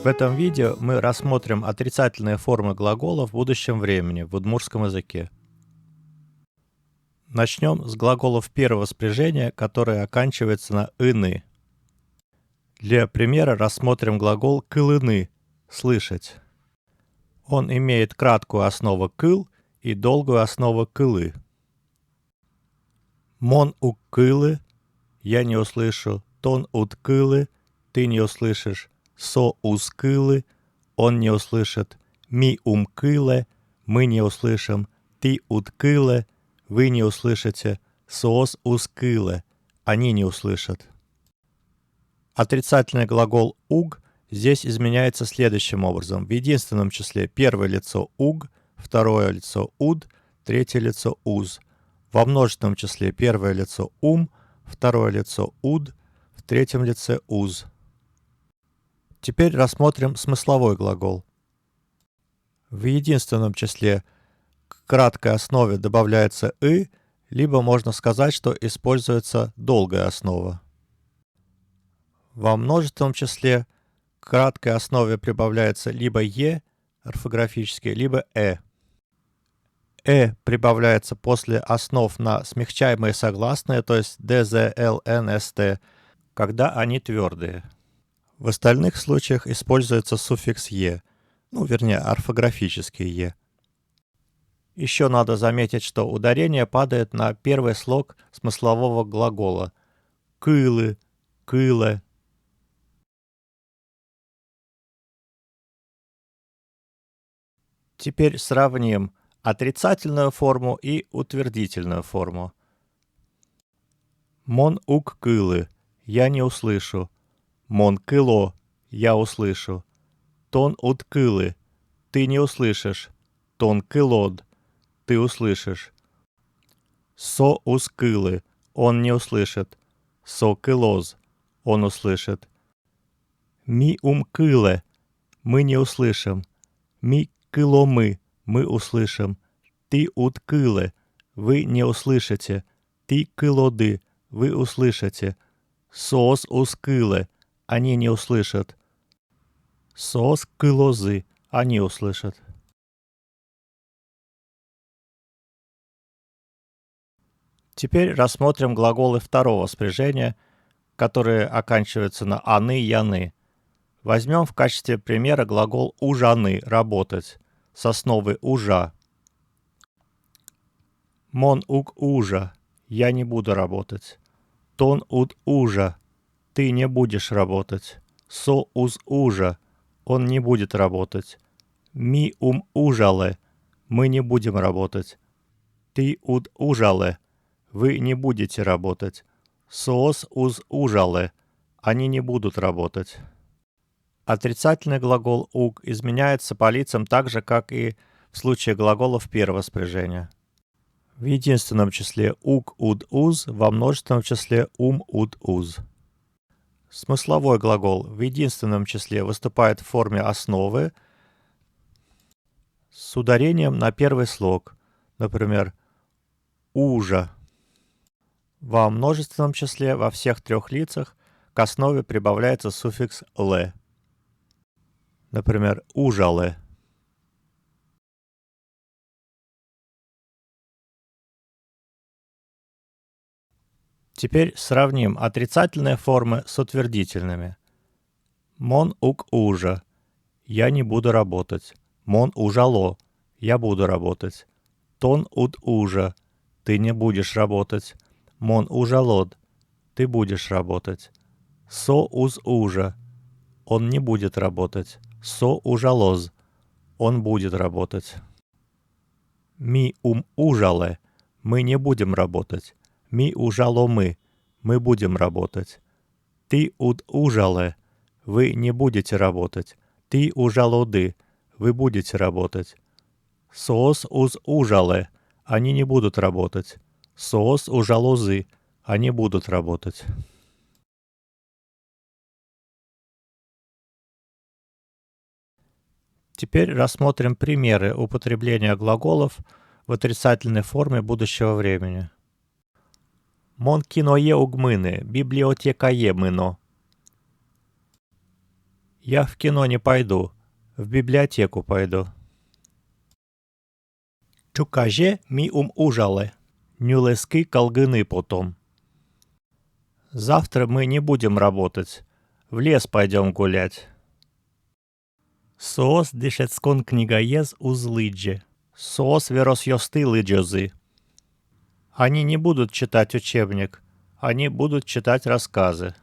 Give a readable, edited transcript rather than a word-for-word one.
В этом видео мы рассмотрим отрицательные формы глагола в будущем времени в удмуртском языке. Начнем с глаголов первого спряжения, которые оканчиваются на «ыны». Для примера рассмотрим глагол «кылыны» — «слышать». Он имеет краткую основу «кыл» и долгую основу «кылы». Мон ук кылы — я не услышу, тон ут кылы — ты не услышишь, со уз кылы — он не услышит, ми ум кыле — мы не услышим, ты ут кыле — вы не услышите, соос уз кыле — они не услышат. Отрицательный глагол «уг» здесь изменяется следующим образом. В единственном числе первое лицо «уг», второе лицо «уд», третье лицо «уз». Во множественном числе первое лицо «ум», второе лицо «уд», в третьем лице «уз». Теперь рассмотрим смысловой глагол. В единственном числе к краткой основе добавляется «ы», либо можно сказать, что используется долгая основа. Во множественном числе к краткой основе прибавляется либо «е» орфографически, либо «э». Прибавляется после основ на смягчаемые согласные, то есть д, з, л, н, с, т, когда они твердые. В остальных случаях используется суффикс «е», вернее, орфографический «е». Еще надо заметить, что ударение падает на первый слог смыслового глагола «кылы», «кыле». Теперь сравним отрицательную форму и утвердительную форму. Мон ук кылы — я не услышу. Мон кыло — я услышу. Тон ут кылы — ты не услышишь. Тон кылод — ты услышишь. Со уз кылы — он не услышит. Со кылоз — он услышит. Ми ум кыле — мы не услышим. Ми кыло мы услышим. Ты ут кыле — вы не услышите. Ты кылоды — вы услышите. Соос уз кыле — они не услышат. Соос кылозы — они услышат. Теперь рассмотрим глаголы второго спряжения, которые оканчиваются на «аны», «яны». Возьмем в качестве примера глагол «ужаны» — «работать» с основы «ужа». Мон ук ужа — я не буду работать. Тон ут ужа — ты не будешь работать. Со уз ужа — он не будет работать. Ми ум ужале — мы не будем работать. Ты ут ужале — вы не будете работать. Соос уз ужале — они не будут работать. Отрицательный глагол «уг» изменяется по лицам так же, как и в случае глаголов первого спряжения. В единственном числе «уг», «уд», «уз», во множественном числе «ум», «уд», «уз». Смысловой глагол в единственном числе выступает в форме основы с ударением на первый слог, например, «ужа». Во множественном числе во всех трех лицах к основе прибавляется суффикс «ле». Например, «ужале». Теперь сравним отрицательные формы с утвердительными. Мон ук ужа — я не буду работать. Мон ужало — я буду работать. Тон ут ужа — ты не будешь работать. Мон ужалод — ты будешь работать. Со уз ужа — он не будет работать. Со ужалоз — он будет работать. Ми ум ужале — мы не будем работать. Ми ужало мы будем работать. Ты ут ужале — вы не будете работать. Ты ужалоды — вы будете работать. Соос уз ужале — они не будут работать. Соос ужалозы — они будут работать. Теперь рассмотрим примеры употребления глаголов в отрицательной форме будущего времени. Мон киное угмыны, библиотекае мыно. Я в кино не пойду, в библиотеку пойду. Чукаже ми ужале, нюлески колгыны потом. Завтра мы не будем работать, в лес пойдем гулять. Соос дешецкон книгаез узлыдже, соос веросьёсты лыджозы. Они не будут читать учебник, они будут читать рассказы.